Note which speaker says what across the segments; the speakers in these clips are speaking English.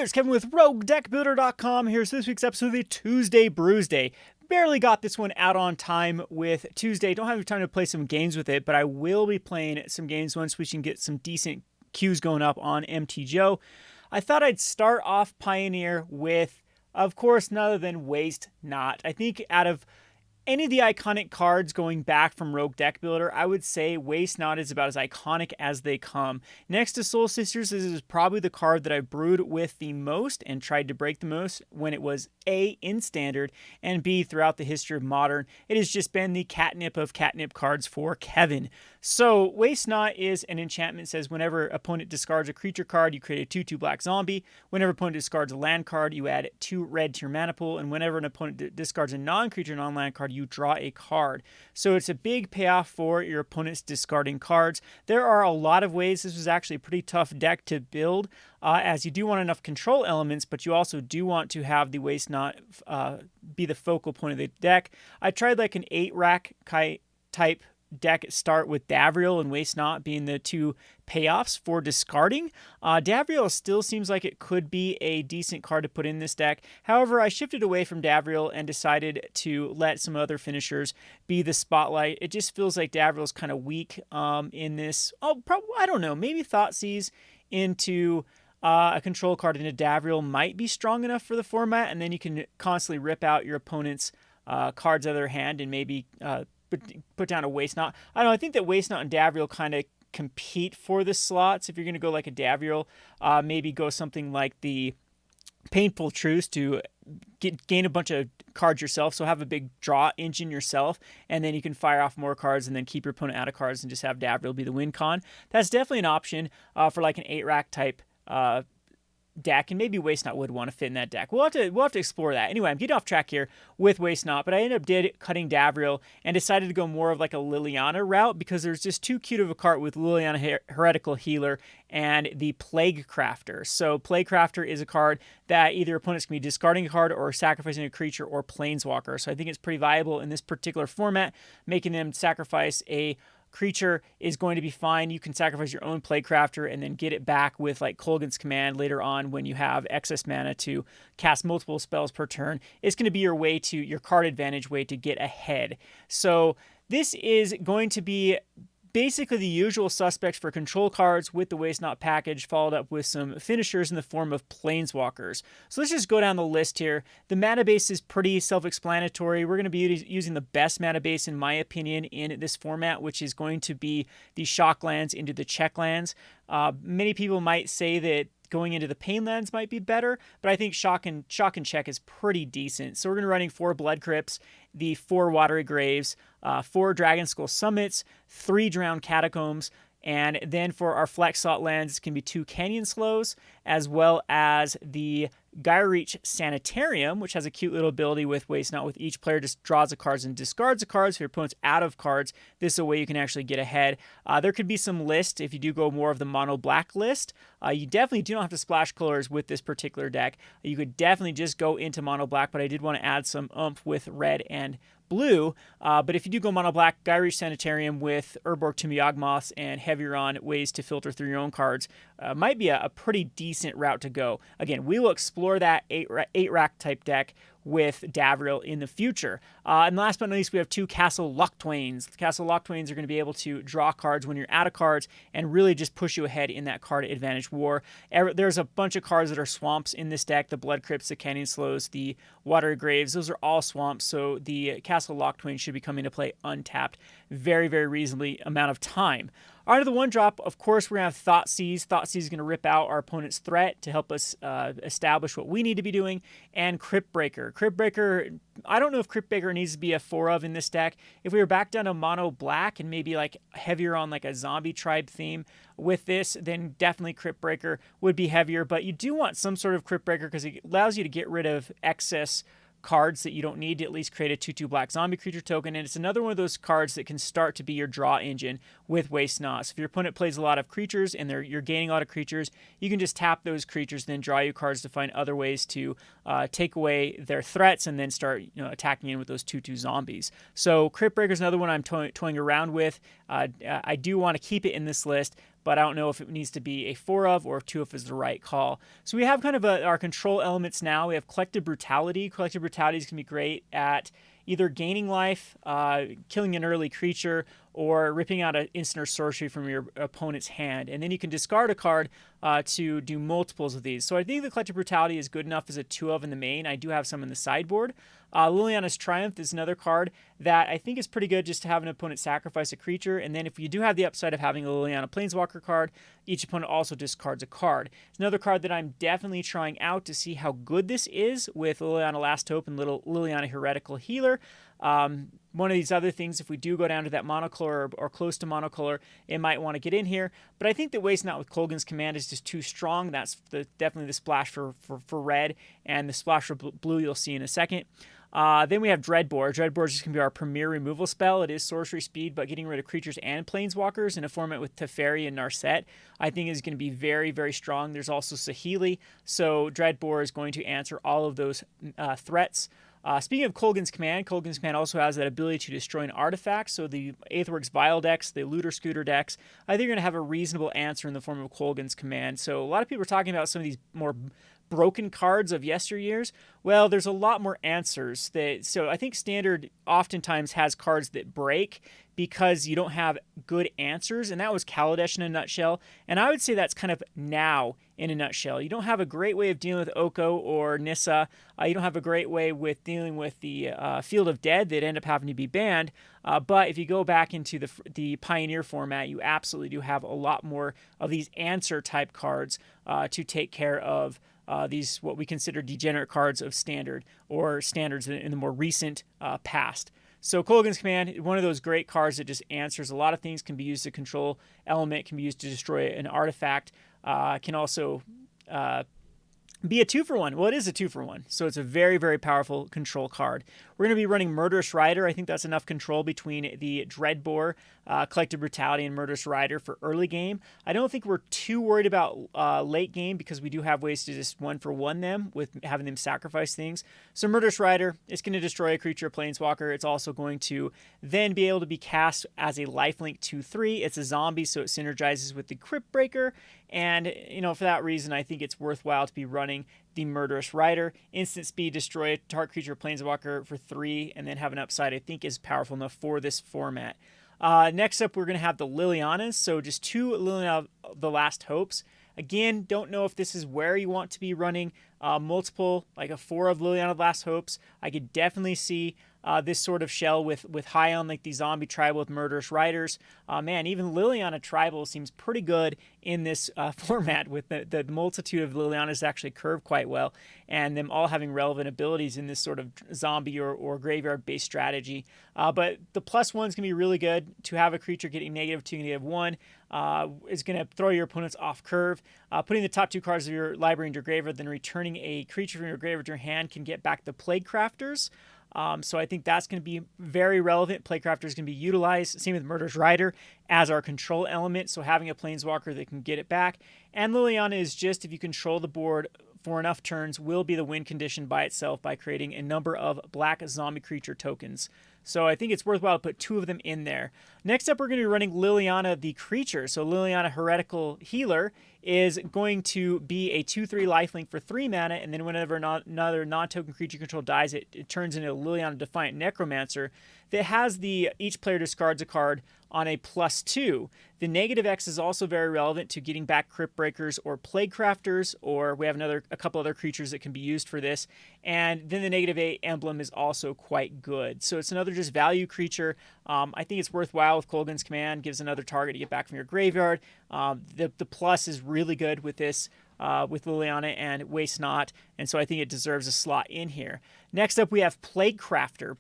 Speaker 1: Hi, there's Kevin with RogueDeckBuilder.com. Here's this week's episode of the Tuesday Brewsday. Barely got this one out on time with Tuesday. Don't have time to play some games with it, but I will be playing some games once we can get some decent queues going up on MTGO. I thought I'd start off Pioneer with, of course, none other than Waste Not. I think out of any of the iconic cards going back from Rogue Deck Builder, I would say Waste Not is about as iconic as they come. Next to Soul Sisters, this is probably the card that I brewed with the most and tried to break the most when it was A, in Standard, and B, throughout the history of Modern. It has just been the catnip of catnip cards for Kevin. So Waste Not is an enchantment. It says whenever opponent discards a creature card, you create a 2/2 black zombie. Whenever opponent discards a land card, you add 2 red to your mana pool. And whenever an opponent discards a non-creature non-land card, you draw a card. So it's a big payoff for your opponent's discarding cards. There are a lot of ways. This was actually a pretty tough deck to build, as you do want enough control elements, but you also do want to have the Waste Not be the focal point of the deck. I tried like an 8-rack type deck start with Davriel and Waste Not being the two payoffs for discarding. Davriel still seems like it could be a decent card to put in this deck. However, I shifted away from Davriel and decided to let some other finishers be the spotlight. It just feels like Davriel's kind of weak in this. Oh, probably, I don't know. Maybe Thoughtseize into a control card into Davriel might be strong enough for the format, and then you can constantly rip out your opponent's cards out of their hand and maybe put down a Waste Not. I don't know. I think that Waste Not and Davriel kind of compete for the slots. If you're going to go like a Davriel, maybe go something like the Painful Truce to gain a bunch of cards yourself, so have a big draw engine yourself, and then you can fire off more cards and then keep your opponent out of cards and just have Davriel be the win con. That's definitely an option for like an 8-rack type deck, and maybe Waste Not would want to fit in that deck. We'll have to explore that. Anyway, I'm getting off track here with Waste Not, but I ended up cutting Davriel and decided to go more of like a Liliana route because there's just too cute of a card with Liliana Heretical Healer and the Plaguecrafter. So Plaguecrafter is a card that either opponents can be discarding a card or sacrificing a creature or planeswalker. So I think it's pretty viable in this particular format. Making them sacrifice a creature is going to be fine. You can sacrifice your own Plaguecrafter and then get it back with like Kolaghan's Command later on when you have excess mana to cast multiple spells per turn. It's going to be your card advantage way to get ahead. So this is going to be basically the usual suspects for control cards with the Waste Not package, followed up with some finishers in the form of planeswalkers. So let's just go down the list here. The mana base is pretty self-explanatory. We're going to be using the best mana base, in my opinion, in this format, which is going to be the shock lands into the check lands. Many people might say that going into the pain lands might be better, but I think shock and check is pretty decent. So we're going to be running 4 Blood Crypts, the 4 Watery Graves, 4 Dragonskull Summits, 3 Drowned Catacombs, and then for our flex slot lands, it can be 2 Canyon Sloughs, as well as the Geier Sanitarium, which has a cute little ability with Waste Not, with each player just draws a card and discards a card. So if your opponent's out of cards, this is a way you can actually get ahead. There could be some list if you do go more of the mono black list. You definitely do not have to splash colors with this particular deck. You could definitely just go into mono black, but I did want to add some oomph with red and blue. But if you do go mono black, Geier Sanitarium with Urborg to Yawgmoths and heavier on ways to filter through your own cards might be a pretty decent route to go. Again, we will explore that 8-rack type deck with Davriel in the future. And last but not least, we have 2 Castle Locthwains. The Castle Locthwains are going to be able to draw cards when you're out of cards and really just push you ahead in that card advantage war. There's a bunch of cards that are swamps in this deck. The Blood Crypts, the Canyon Sloughs, the Watery Graves, those are all swamps. So the Castle Locthwain should be coming to play untapped very, very reasonably amount of time. On to the 1-drop, of course, we're going to have Thoughtseize. Thoughtseize is going to rip out our opponent's threat to help us establish what we need to be doing. And Cryptbreaker. Cryptbreaker, I don't know if Cryptbreaker needs to be a 4 of in this deck. If we were back down to mono black and maybe like heavier on like a zombie tribe theme with this, then definitely Cryptbreaker would be heavier. But you do want some sort of Cryptbreaker because it allows you to get rid of excess cards that you don't need to at least create a 2/2 black zombie creature token, and it's another one of those cards that can start to be your draw engine with Waste Not. So if your opponent plays a lot of creatures and you're gaining a lot of creatures, you can just tap those creatures, then draw you cards to find other ways to take away their threats and then start attacking in with those 2/2 zombies. So Cryptbreaker is another one I'm toying around with. I do want to keep it in this list, but I don't know if it needs to be a 4 of or 2 of is the right call. So we have kind of our control elements now. We have Collective Brutality. Collective Brutality is going to be great at either gaining life, killing an early creature, or ripping out an instant or sorcery from your opponent's hand. And then you can discard a card to do multiples of these. So I think the Collective Brutality is good enough as a 2 of in the main. I do have some in the sideboard. Liliana's Triumph is another card that I think is pretty good just to have an opponent sacrifice a creature. And then if you do have the upside of having a Liliana Planeswalker card, each opponent also discards a card. It's another card that I'm definitely trying out to see how good this is with Liliana Last Hope and little Liliana Heretical Healer. One of these other things, if we do go down to that monocolor or close to monocolor, it might want to get in here. But I think that Waste Not with Kolaghan's Command is just too strong. That's definitely the splash for red, and the splash for blue you'll see in a second. Then we have Dreadbore. Dreadbore is just going to be our premier removal spell. It is sorcery speed, but getting rid of creatures and planeswalkers in a format with Teferi and Narset, I think is going to be very, very strong. There's also Saheeli, so Dreadbore is going to answer all of those threats. Speaking of Kolaghan's Command also has that ability to destroy an artifact, so the Aetherworks Vial decks, the Looter Scooter decks, I think you're going to have a reasonable answer in the form of Kolaghan's Command. So a lot of people are talking about some of these more broken cards of yesteryears. Well, there's a lot more answers. So I think Standard oftentimes has cards that break because you don't have good answers, and that was Kaladesh in a nutshell. And I would say that's kind of now in a nutshell. You don't have a great way of dealing with Oko or Nissa. You don't have a great way with dealing with the Field of Dead that end up having to be banned. But if you go back into the Pioneer format, you absolutely do have a lot more of these answer type cards to take care of these what we consider degenerate cards of Standard or standards in the more recent past. So Kolaghan's Command, one of those great cards that just answers a lot of things, can be used to control element, can be used to destroy an artifact, can also be a 2-for-1. Well, it is a 2-for-1, so it's a very, very powerful control card. We're going to be running Murderous Rider. I think that's enough control between the Dreadbore, Collective Brutality, and Murderous Rider for early game. I don't think we're too worried about late game because we do have ways to just 1-for-1 them with having them sacrifice things. So Murderous Rider is going to destroy a creature, a planeswalker. It's also going to then be able to be cast as a lifelink 2/3. It's a zombie, so it synergizes with the Cryptbreaker. And, for that reason, I think it's worthwhile to be running the Murderous Rider. Instant speed, destroy a target creature, planeswalker for 3, and then have an upside I think is powerful enough for this format. Next up, we're going to have the Lilianas. So just 2 Liliana the Last Hopes. Again, don't know if this is where you want to be running multiple, like a 4 of Liliana the Last Hopes. I could definitely see this sort of shell with high on like the zombie tribal with Murderous Riders. Man, even Liliana tribal seems pretty good in this format with the multitude of Lilianas actually curve quite well, and them all having relevant abilities in this sort of zombie or graveyard-based strategy. But the +1 is going to be really good. To have a creature getting -2, -1 is going to throw your opponents off curve. Putting the top 2 cards of your library into your graveyard, then returning a creature from your graveyard to your hand can get back the Plaguecrafters. So I think that's going to be very relevant. Plaguecrafter is going to be utilized, same with Murderous Rider, as our control element. So having a planeswalker that can get it back. And Liliana is just, if you control the board for enough turns, will be the win condition by itself by creating a number of black zombie creature tokens. So I think it's worthwhile to put 2 of them in there. Next up, we're going to be running Liliana the Creature. So Liliana Heretical Healer is going to be a 2/3 lifelink for 3 mana, and then whenever another non-token creature control dies, it turns into a Liliana Defiant Necromancer that has each player discards a card on a +2. The -X is also very relevant to getting back Cryptbreakers or Plaguecrafters, or we have a couple other creatures that can be used for this. And then the -8 emblem is also quite good. So it's another just value creature. I think it's worthwhile with Kolaghan's Command, gives another target to get back from your graveyard. The plus is really good with this. With Liliana and Waste Not, and so I think it deserves a slot in here. Next up, we have Plaguecrafter.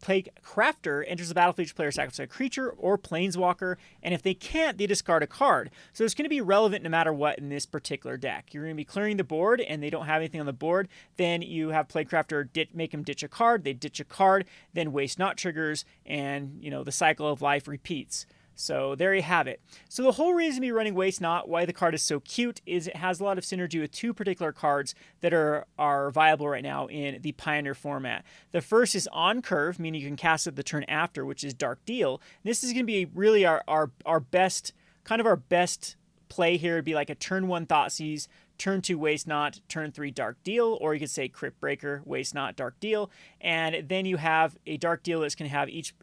Speaker 1: Plaguecrafter enters the battlefield, each player sacrifices a creature or planeswalker, and if they can't, they discard a card. So it's going to be relevant no matter what in this particular deck. You're going to be clearing the board, and they don't have anything on the board. Then you have Plaguecrafter make them ditch a card. They ditch a card, then Waste Not triggers, and the cycle of life repeats. So there you have it. So the whole reason to be running Waste Not, why the card is so cute, is it has a lot of synergy with 2 particular cards that are viable right now in the Pioneer format. The first is On Curve, meaning you can cast it the turn after, which is Dark Deal. This is going to be really our best kind of our best play here would be like a turn 1 Thoughtseize, turn 2 Waste Not, turn 3 Dark Deal, or you could say Cryptbreaker, Waste Not, Dark Deal, and then you have a Dark Deal that's going to have each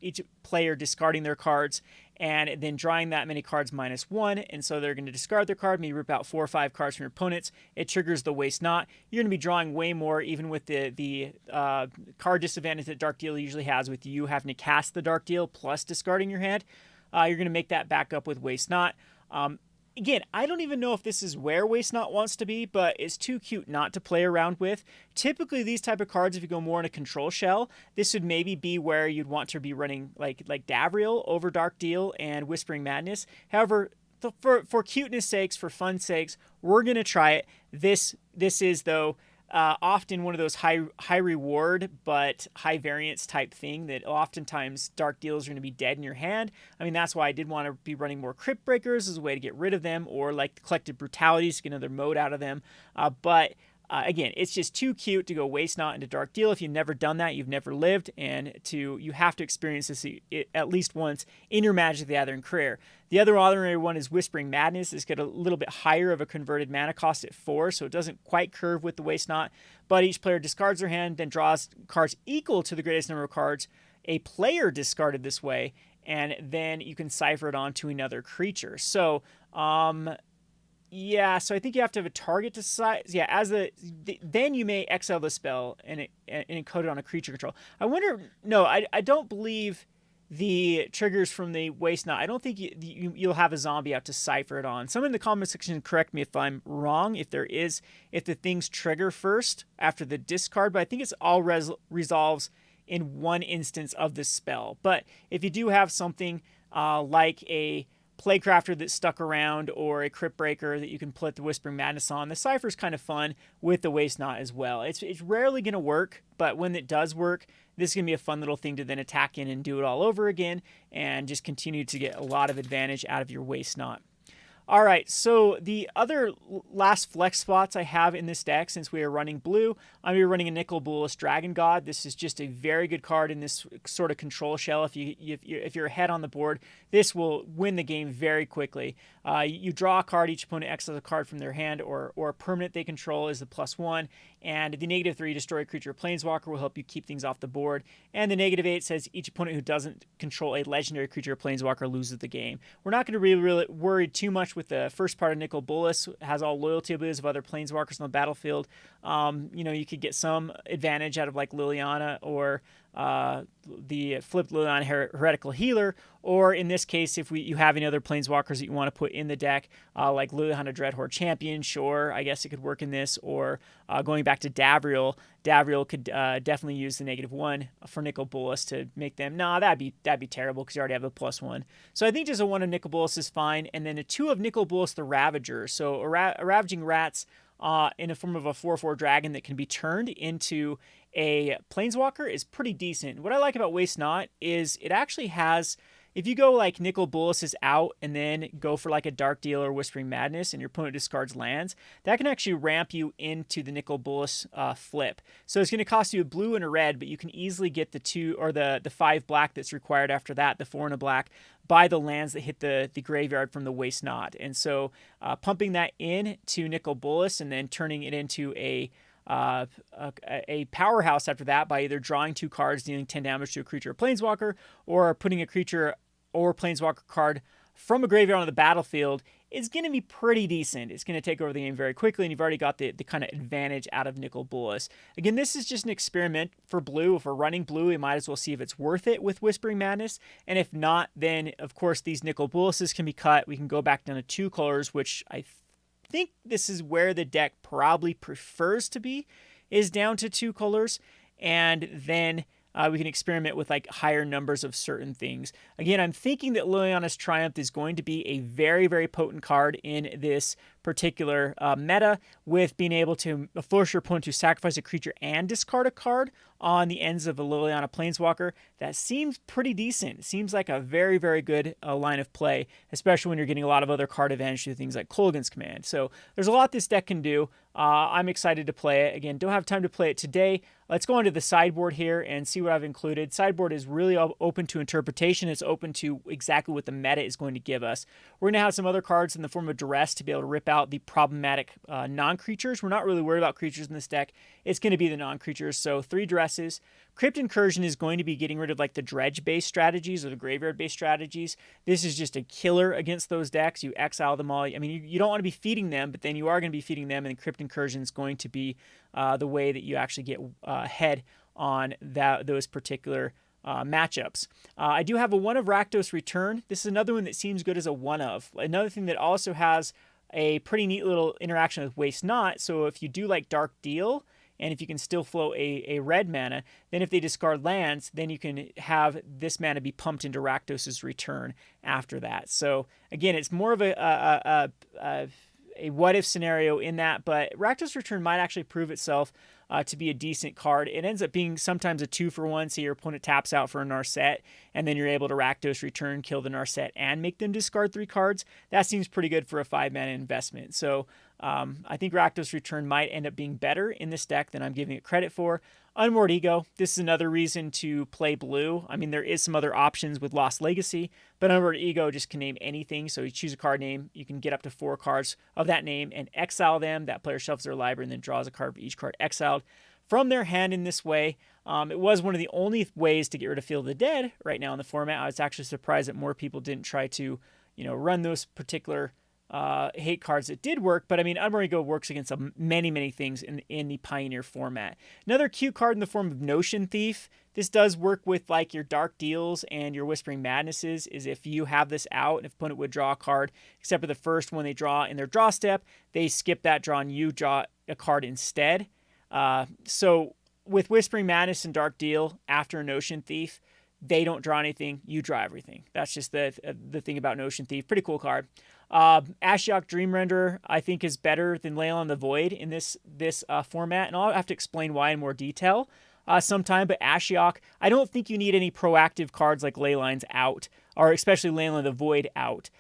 Speaker 1: player discarding their cards and then drawing that many cards -1, and so they're going to discard their card, maybe rip out 4 or 5 cards from your opponents. It triggers the Waste Not. You're going to be drawing way more, even with the card disadvantage that Dark Deal usually has with you having to cast the Dark Deal plus discarding your hand. You're going to make that back up with Waste Not. Again, I don't even know if this is where Waste Not wants to be, but it's too cute not to play around with. Typically, these type of cards, if you go more in a control shell, this would maybe be where you'd want to be running like Davriel over Dark Deal and Whispering Madness. However, for cuteness sakes, for fun sakes, we're going to try it. This is, though, often one of those high reward but high variance type thing that oftentimes Dark Deals are going to be dead in your hand. I mean, that's why I did want to be running more Cryptbreakers as a way to get rid of them, or like the Collective Brutality to get another mode out of them. Again, it's just too cute to go Waste Not into Dark Deal. If you've never done that, you've never lived, and you have to experience this at least once in your Magic the Gathering career. The other ordinary one is Whispering Madness. It's got a little bit higher of a converted mana cost at 4, so it doesn't quite curve with the Waste Not, but each player discards their hand, then draws cards equal to the greatest number of cards a player discarded this way, and then you can cipher it onto another creature. So, yeah, so I think you have to have a target to size. Yeah, then you may exile the spell and encode it on a creature control. I wonder. No, I don't believe the triggers from the Waste Not. I don't think you'll have a zombie out to cipher it on. Someone in the comment section correct me if I'm wrong. If the things trigger first after the discard, but I think it's all resolves in one instance of this spell. But if you do have something like a Plaguecrafter that's stuck around, or a Cryptbreaker that you can put the Whispering Madness on, the Cypher's kind of fun with the Waste Not as well. It's rarely going to work, but when it does work, this is going to be a fun little thing to then attack in and do it all over again, and just continue to get a lot of advantage out of your Waste Not. All right, so the other last flex spots I have in this deck, since we are running blue, I'm going to be running a Nicol Bolas Dragon God. This is just a very good card in this sort of control shell. If you're ahead on the board, this will win the game very quickly. You draw a card, each opponent exiles a card from their hand, or a permanent they control is the +1, and the -3, destroy a creature or planeswalker, will help you keep things off the board. And the -8 says each opponent who doesn't control a legendary creature or planeswalker loses the game. We're not going to really worry too much with the first part of Nicol Bolas. It has all loyalty abilities of other planeswalkers on the battlefield. You could get some advantage out of like Liliana, or the flipped Liliana Heretical Healer, or in this case, if you have any other planeswalkers that you want to put in the deck, like Liliana Dreadhorde Champion, sure, I guess it could work in this, or going back to Davriel could definitely use the -1 for Nicol Bolas to make them, that'd be terrible because you already have the +1. So I think just a 1 of Nicol Bolas is fine, and then a 2 of Nicol Bolas the Ravager. So a Ravaging Rats in the form of a 4/4 dragon that can be turned into a planeswalker is pretty decent. What I like about Waste Not is it actually has, if you go like Nicol Bolas is out and then go for like a Dark Deal or Whispering Madness and your opponent discards lands, that can actually ramp you into the Nicol Bolas flip. So it's going to cost you a blue and a red, but you can easily get the 2 or the 5 black that's required after that, the 4 and a black, by the lands that hit the graveyard from the Waste Not. And so pumping that in to Nicol Bolas and then turning it into a powerhouse after that by either drawing 2 cards, dealing 10 damage to a creature or planeswalker, or putting a creature or planeswalker card from a graveyard on the battlefield, is going to be pretty decent. It's going to take over the game very quickly, and you've already got the kind of advantage out of Nicol Bolas. Again, this is just an experiment for blue. If we're running blue, we might as well see if it's worth it with Whispering Madness, and if not, then of course these Nicol Bolases can be cut. We can go back down to 2 colors, which I think this is where the deck probably prefers to be, is down to 2 colors, and then we can experiment with like higher numbers of certain things. Again, I'm thinking that Liliana's Triumph is going to be a very, very potent card in this particular meta, with being able to force your opponent to sacrifice a creature and discard a card on the ends of a Liliana Planeswalker. That seems pretty decent. It seems like a very, very good line of play, especially when you're getting a lot of other card advantage through things like Kolaghan's Command. So there's a lot this deck can do. I'm excited to play it. Again, don't have time to play it today. Let's go onto the sideboard here and see what I've included. Sideboard is really open to interpretation. It's open to exactly what the meta is going to give us. We're going to have some other cards in the form of Duress to be able to rip out the problematic non-creatures. We're not really worried about creatures in this deck. It's going to be the non-creatures. So 3 Duresses. Crypt Incursion is going to be getting rid of like the dredge-based strategies or the graveyard-based strategies. This is just a killer against those decks. You exile them all. I mean, you don't want to be feeding them, but then you are going to be feeding them, and Crypt Incursion is going to be the way that you actually get ahead on those particular matchups. I do have a 1 of Rakdos Return. This is another one that seems good as a 1 of. Another thing that also has a pretty neat little interaction with Waste Not. So if you do like Dark Deal, and if you can still flow a red mana, then if they discard lands, then you can have this mana be pumped into Rakdos' Return after that. So again, it's more of a what-if scenario in that, but Rakdos Return might actually prove itself to be a decent card. It ends up being sometimes a 2-for-1, so your opponent taps out for a Narset, and then you're able to Rakdos Return, kill the Narset, and make them discard 3 cards. That seems pretty good for a 5-mana investment. So I think Rakdos Return might end up being better in this deck than I'm giving it credit for. Unmoored Ego, this is another reason to play blue. I mean, there is some other options with Lost Legacy, but Unmoored Ego just can name anything. So you choose a card name, you can get up to 4 cards of that name and exile them. That player shuffles their library and then draws a card for each card exiled from their hand in this way. It was one of the only ways to get rid of Field of the Dead right now in the format. I was actually surprised that more people didn't try to, run those particular hate cards. It did work, but I mean, Unmoored Ego works against many things in the Pioneer format. Another cute card in the form of Notion Thief. This does work with like your Dark Deals and your Whispering Madnesses, is if you have this out and if opponent would draw a card, except for the first one they draw in their draw step, they skip that draw and you draw a card instead. So with Whispering Madness and Dark Deal after a Notion Thief, they don't draw anything, you draw everything. That's just the thing about Notion Thief. Pretty cool card. Ashiok Dream Renderer, I think, is better than Leyline the Void in this format, and I'll have to explain why in more detail sometime. But Ashiok, I don't think you need any proactive cards like Leyline's out, or especially Leyline the Void out,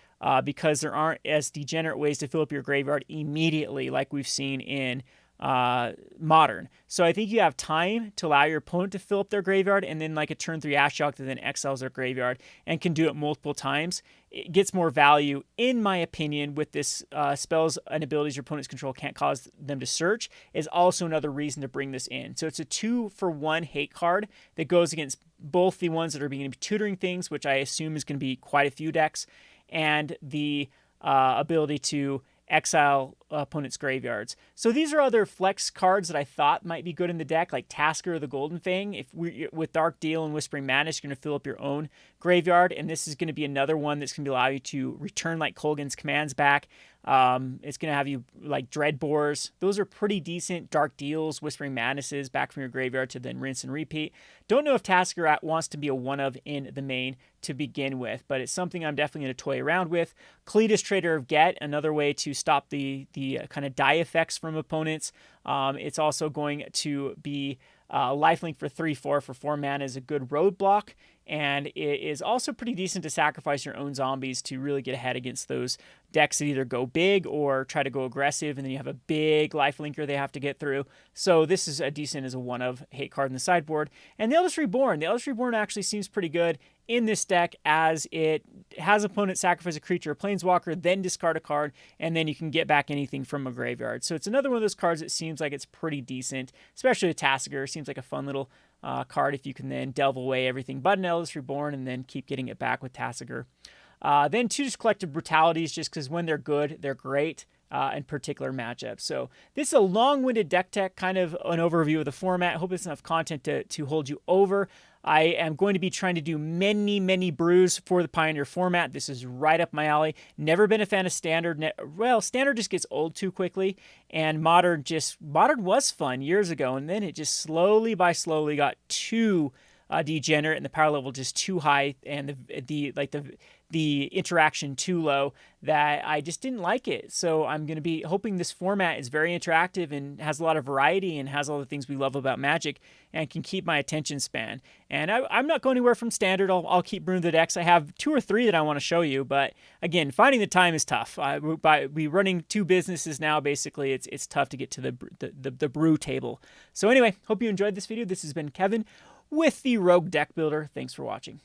Speaker 1: because there aren't as degenerate ways to fill up your graveyard immediately like we've seen in Modern. So I think you have time to allow your opponent to fill up their graveyard, and then like a turn 3 Ashiok that then exiles their graveyard and can do it multiple times. It gets more value, in my opinion, with this spells and abilities your opponent's control can't cause them to search, is also another reason to bring this in. So it's a 2-for-1 hate card that goes against both the ones that are being tutoring things, which I assume is going to be quite a few decks, and the ability to exile opponent's graveyards. So these are other flex cards that I thought might be good in the deck, like Tasigur the Golden Fang. If with Dark Deal and Whispering Madness, you're going to fill up your own graveyard, and this is going to be another one that's going to allow you to return like Kolaghan's commands back. It's going to have you like Dreadbores. Those are pretty decent Dark Deals, Whispering Madnesses back from your graveyard to then rinse and repeat. Don't know if Tasigur wants to be a 1-of in the main to begin with, but it's something I'm definitely going to toy around with. Cletus, Trader of Get, another way to stop the kind of die effects from opponents. It's also going to be lifelink for 3/4 for 4 mana is a good roadblock, and it is also pretty decent to sacrifice your own zombies to really get ahead against those decks that either go big or try to go aggressive, and then you have a big lifelinker they have to get through. So this is a decent as a 1-of hate card in the sideboard. And the Eldest Reborn. The Eldest Reborn actually seems pretty good in this deck, as it has opponent sacrifice a creature, a planeswalker, then discard a card, and then you can get back anything from a graveyard. So it's another one of those cards that seems like it's pretty decent, especially with Tasigur. Seems like a fun little card if you can then delve away everything but an Eldest Reborn and then keep getting it back with Tasigur. Then 2 just Collective Brutalities, just because when they're good, they're great in particular matchups. So this is a long-winded deck tech, kind of an overview of the format. I hope it's enough content to hold you over. I am going to be trying to do many brews for the Pioneer format. This is right up my alley. Never been a fan of Standard. Well, Standard just gets old too quickly, and Modern was fun years ago, and then it just slowly got too degenerate, and the power level just too high, and the interaction too low that I just didn't like it. So I'm going to be hoping this format is very interactive and has a lot of variety and has all the things we love about Magic and can keep my attention span. And I'm not going anywhere from standard. I'll keep brewing the decks. I have 2 or 3 that I want to show you, but again, finding the time is tough. We running 2 businesses now, basically, it's tough to get to the brew table. So anyway, hope you enjoyed this video. This has been Kevin with the Rogue Deck Builder. Thanks for watching.